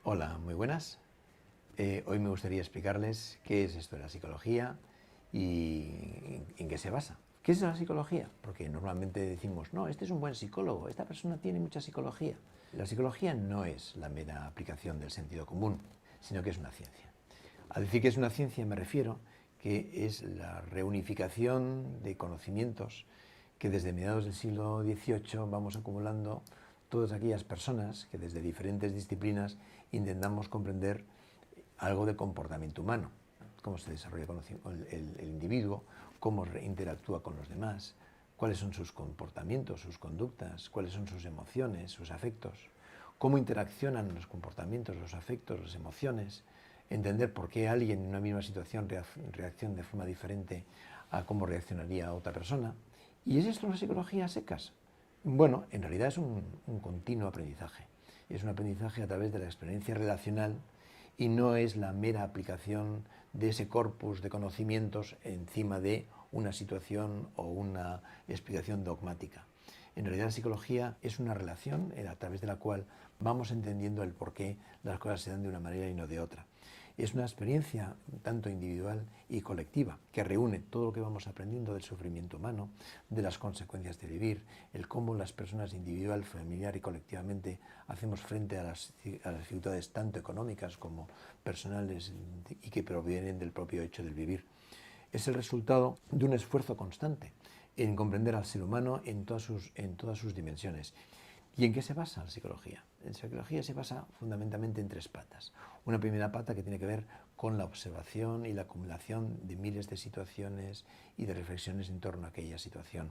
Hola, muy buenas. Hoy me gustaría explicarles qué es esto de la psicología y en qué se basa. ¿Qué es la psicología? Porque normalmente decimos, no, este es un buen psicólogo, esta persona tiene mucha psicología. La psicología no es la mera aplicación del sentido común, sino que es una ciencia. Al decir que es una ciencia me refiero que es la reunificación de conocimientos que desde mediados del siglo XVIII vamos acumulando todas aquellas personas que desde diferentes disciplinas intentamos comprender algo del comportamiento humano, cómo se desarrolla el individuo, cómo interactúa con los demás, cuáles son sus comportamientos, sus conductas, cuáles son sus emociones, sus afectos, cómo interaccionan los comportamientos, los afectos, las emociones, entender por qué alguien en una misma situación reacciona de forma diferente a cómo reaccionaría otra persona. ¿Y es esto una psicología a secas? Bueno, en realidad es un continuo aprendizaje. Es un aprendizaje a través de la experiencia relacional y no es la mera aplicación de ese corpus de conocimientos encima de una situación o una explicación dogmática. En realidad la psicología es una relación a través de la cual vamos entendiendo el por qué las cosas se dan de una manera y no de otra. Es una experiencia tanto individual y colectiva que reúne todo lo que vamos aprendiendo del sufrimiento humano, de las consecuencias de vivir, el cómo las personas individual, familiar y colectivamente hacemos frente a las dificultades tanto económicas como personales y que provienen del propio hecho del vivir. Es el resultado de un esfuerzo constante en comprender al ser humano en todas sus dimensiones. ¿Y en qué se basa la psicología? La psicología se basa fundamentalmente en tres patas. Una primera pata que tiene que ver con la observación y la acumulación de miles de situaciones y de reflexiones en torno a aquella situación.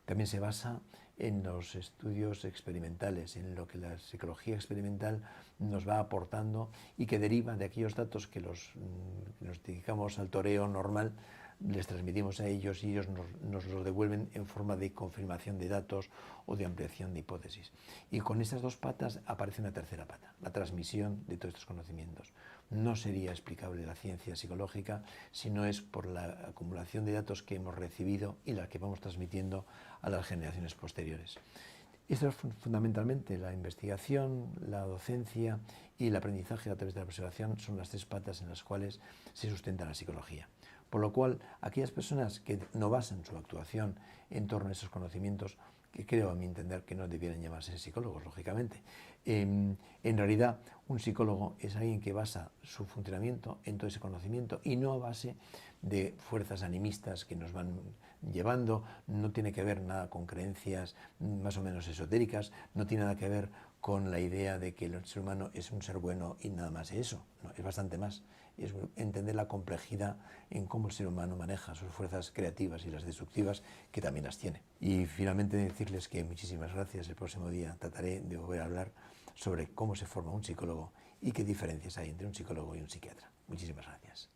También se basa en los estudios experimentales, en lo que la psicología experimental nos va aportando y que deriva de aquellos datos que nos dedicamos al toreo normal, les transmitimos a ellos y ellos nos los devuelven en forma de confirmación de datos o de ampliación de hipótesis. Y con estas dos patas aparece una tercera pata, la transmisión de todos estos conocimientos. No sería explicable la ciencia psicológica si no es por la acumulación de datos que hemos recibido y la que vamos transmitiendo a las generaciones posteriores. Esto es fundamentalmente la investigación, la docencia y el aprendizaje a través de la observación son las tres patas en las cuales se sustenta la psicología. Por lo cual, aquellas personas que no basan su actuación en torno a esos conocimientos, que creo a mi entender que no debieran llamarse psicólogos, lógicamente, en realidad un psicólogo es alguien que basa su funcionamiento en todo ese conocimiento y no a base de fuerzas animistas que nos van llevando, no tiene que ver nada con creencias más o menos esotéricas, no tiene nada que ver con la idea de que el ser humano es un ser bueno y nada más eso, no, es bastante más. Es entender la complejidad en cómo el ser humano maneja sus fuerzas creativas y las destructivas, que también las tiene. Y finalmente decirles que muchísimas gracias. El próximo día trataré de volver a hablar sobre cómo se forma un psicólogo y qué diferencias hay entre un psicólogo y un psiquiatra. Muchísimas gracias.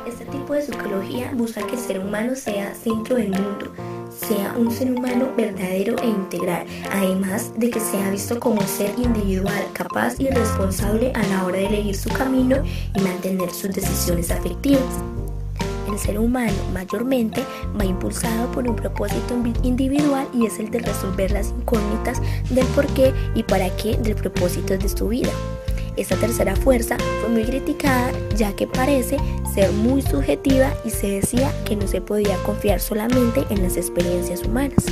Este tipo de psicología busca que el ser humano sea centro del mundo, sea un ser humano verdadero e integral, además de que sea visto como un ser individual, capaz y responsable a la hora de elegir su camino y mantener sus decisiones afectivas. El ser humano mayormente va impulsado por un propósito individual y es el de resolver las incógnitas del por qué y para qué del propósito de su vida. Esta tercera fuerza fue muy criticada ya que parece ser muy subjetiva y se decía que no se podía confiar solamente en las experiencias humanas.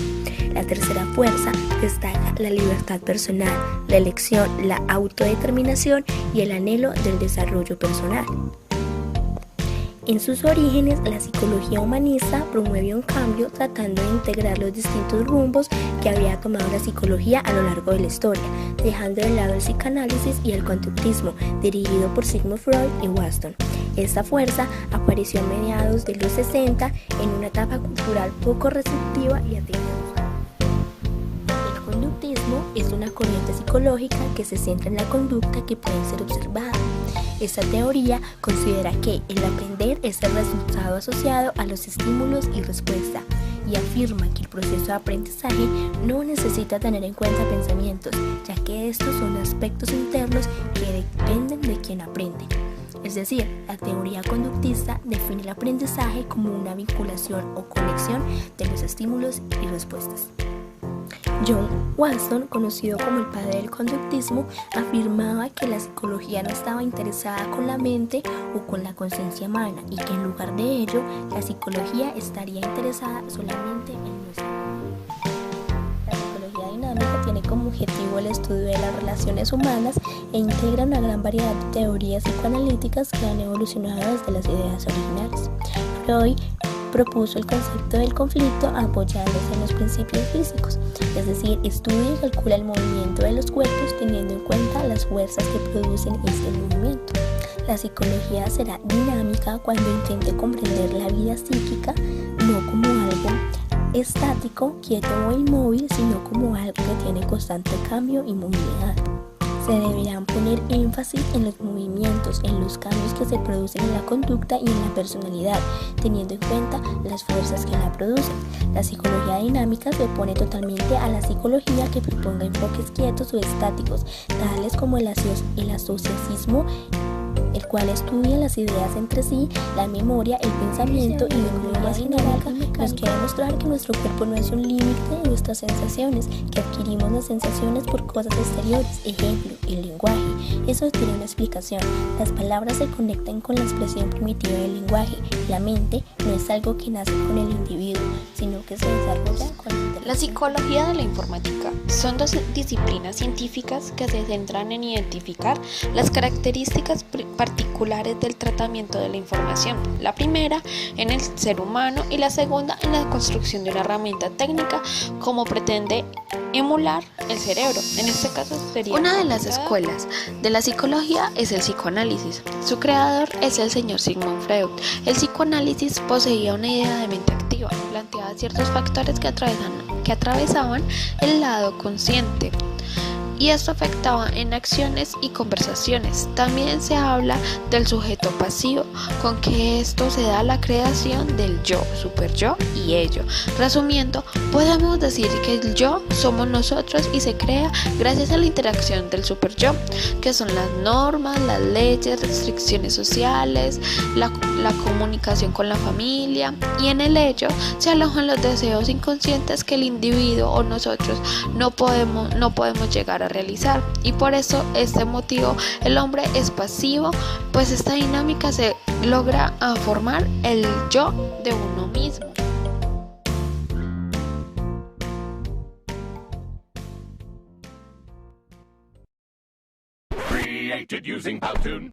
La tercera fuerza destaca la libertad personal, la elección, la autodeterminación y el anhelo del desarrollo personal. En sus orígenes, la psicología humanista promueve un cambio tratando de integrar los distintos rumbos que había tomado la psicología a lo largo de la historia, dejando de lado el psicoanálisis y el conductismo, dirigido por Sigmund Freud y Watson. Esta fuerza apareció a mediados de los 60 en una etapa cultural poco receptiva y atenta. El conductismo es una corriente psicológica que se centra en la conducta que puede ser observada. Esta teoría considera que el aprender es el resultado asociado a los estímulos y respuesta, y afirma que el proceso de aprendizaje no necesita tener en cuenta pensamientos, ya que estos son aspectos internos que dependen de quien aprende. Es decir, la teoría conductista define el aprendizaje como una vinculación o conexión de los estímulos y respuestas. John Watson, conocido como el padre del conductismo, afirmaba que la psicología no estaba interesada con la mente o con la conciencia humana y que en lugar de ello, la psicología estaría interesada solamente en nuestra mente. La psicología dinámica tiene como objetivo el estudio de las relaciones humanas e integra una gran variedad de teorías psicoanalíticas que han evolucionado desde las ideas originales. Freud propuso el concepto del conflicto apoyándose en los principios físicos, es decir, estudia y calcula el movimiento de los cuerpos teniendo en cuenta las fuerzas que producen este movimiento. La psicología será dinámica cuando intente comprender la vida psíquica no como algo estático, quieto o inmóvil, sino como algo que tiene constante cambio y movilidad. Se deberán poner énfasis en los movimientos, en los cambios que se producen en la conducta y en la personalidad, teniendo en cuenta las fuerzas que la producen. La psicología dinámica se opone totalmente a la psicología que proponga enfoques quietos o estáticos, tales como el asociacismo, el cual estudia las ideas entre sí, la memoria, el pensamiento y la memoria dinámica nos quiere mostrar que nuestro cuerpo no es un límite de nuestras sensaciones, que adquirimos las sensaciones por cosas exteriores, ejemplo, el lenguaje. Eso tiene una explicación. Las palabras se conectan con la expresión primitiva del lenguaje. La mente no es algo que nace con el individuo, sino que se desarrolla con la inteligencia. La psicología de la informática son dos disciplinas científicas que se centran en identificar las características particulares del tratamiento de la información. La primera en el ser humano y la segunda en la construcción de una herramienta técnica como pretende emular el cerebro. En este caso sería una de las escuelas de la psicología es el psicoanálisis. Su creador es el señor Sigmund Freud. El psicoanálisis poseía una idea de mente activa, planteaba ciertos factores que atravesaban el lado consciente, y esto afectaba en acciones y conversaciones. También se habla del sujeto pasivo, con que esto se da la creación del yo, superyo y ello. Resumiendo, podemos decir que el yo somos nosotros y se crea gracias a la interacción del superyo, que son las normas, las leyes, restricciones sociales, la comunicación con la familia, y en el ello se alojan los deseos inconscientes que el individuo o nosotros no podemos llegar a realizar, y por eso este motivo el hombre es pasivo, pues esta dinámica se logra a formar el yo de uno mismo. Created using Powtoon.